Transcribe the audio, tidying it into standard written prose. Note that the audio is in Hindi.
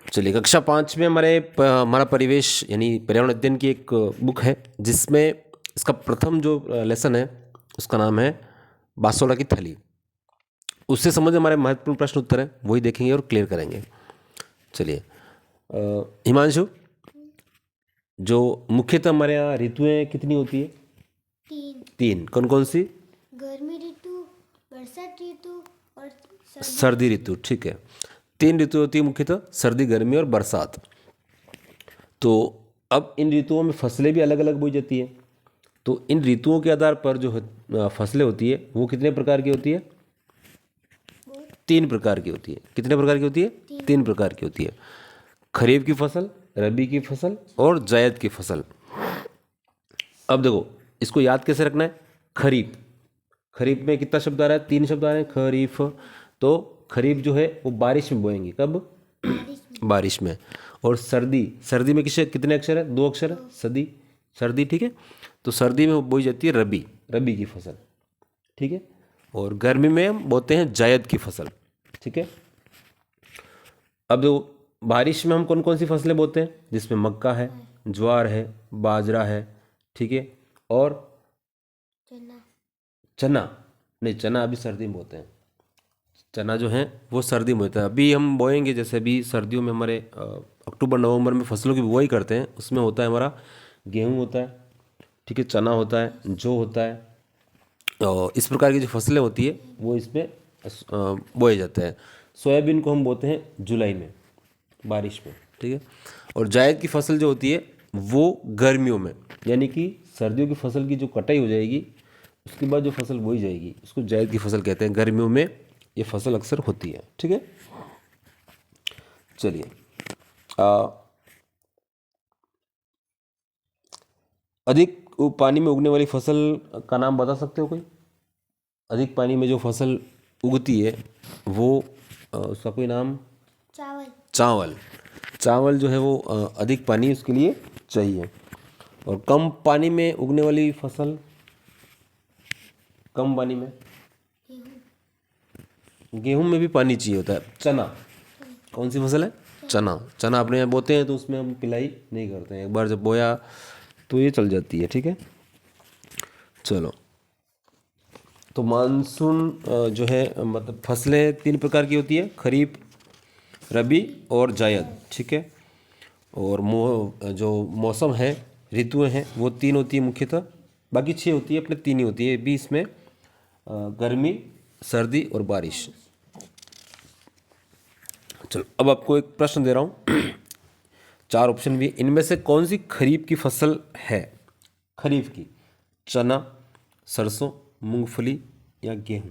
चलिए, कक्षा 5 में हमारा परिवेश यानी पर्यावरण अध्ययन की एक बुक है, जिसमें इसका प्रथम जो लेसन है उसका नाम है बासोला की थैली। उससे संबंधित हमारे महत्वपूर्ण प्रश्न उत्तर हैं, वही देखेंगे और क्लियर करेंगे। चलिए, हिमांशु, जो मुख्यतः हमारे यहाँ ऋतुएं कितनी होती है? तीन। कौन कौन सी? गर्मी ऋतु, बरसात ऋतु और सर्दी ऋतु। ठीक है, 3 ऋतु होती है मुख्यतः, सर्दी, गर्मी और बरसात। तो अब इन ऋतुओं में फसलें भी अलग अलग बोई जाती है। तो इन ऋतुओं के आधार पर जो फसलें होती है वो कितने प्रकार की होती है? 3 प्रकार की होती है। कितने प्रकार की होती है? 3 प्रकार की होती है। खरीफ की फसल, रबी की फसल और जायद की फसल। अब देखो, इसको याद कैसे रखना है? खरीफ, खरीफ में कितना शब्द आ रहा है? 3 शब्द आ रहे हैं। खरीफ, तो खरीफ जो है वो बारिश में बोएंगे। कब? बारिश में। और सर्दी, सर्दी में कितने अक्षर है? 2 अक्षर है। सदी, सर्दी। ठीक है, तो सर्दी में बोई जाती है रबी, रबी की फसल। ठीक है, और गर्मी में हम बोते हैं जायद की फसल। ठीक है, अब जो बारिश में हम कौन कौन सी फसलें बोते हैं? जिसमें मक्का है, ज्वार है, बाजरा है। ठीक है, और चना नहीं, चना अभी सर्दी में बोते हैं। चना जो है वो सर्दी में होता है। अभी हम बोएंगे, जैसे अभी सर्दियों में हमारे अक्टूबर नवंबर में फसलों की बुआई करते हैं, उसमें होता है हमारा गेहूं होता है। ठीक है, चना होता है, जौ होता है, और इस प्रकार की जो फसलें होती है वो इसमें बोए जाते हैं। सोयाबीन को हम बोते हैं जुलाई में, बारिश में। ठीक है, और जायद की फसल जो होती है वो गर्मियों में, यानी कि सर्दियों की फसल की जो कटाई हो जाएगी उसके बाद जो फसल बोई जाएगी उसको जायद की फसल कहते हैं। गर्मियों में ये फसल अक्सर होती है। ठीक है, चलिए, अधिक पानी में उगने वाली फसल का नाम बता सकते हो कोई? अधिक पानी में जो फसल उगती है वो उसका कोई नाम? चावल। चावल, चावल जो है वो अधिक पानी उसके लिए चाहिए। और कम पानी में उगने वाली फसल? कम पानी में गेहूं में भी पानी चाहिए होता है। चना, कौन सी फसल है? चना। चना अपने यहाँ बोते हैं तो उसमें हम पिलाई नहीं करते हैं, एक बार जब बोया तो ये चल जाती है। ठीक है, चलो, तो मानसून जो है मतलब फसलें 3 प्रकार की होती है, खरीफ, रबी और जायद। ठीक है, और जो मौसम है, ऋतुएं हैं, वो 3 होती है मुख्यतः, बाकी 6 होती है, अपने 3 ही होती है। भी इसमें गर्मी, सर्दी और बारिश। चलो, अब आपको एक प्रश्न दे रहा हूँ 4 ऑप्शन भी। इनमें से कौन सी खरीफ की फसल है? खरीफ की, चना, सरसों, मूंगफली या गेहूं?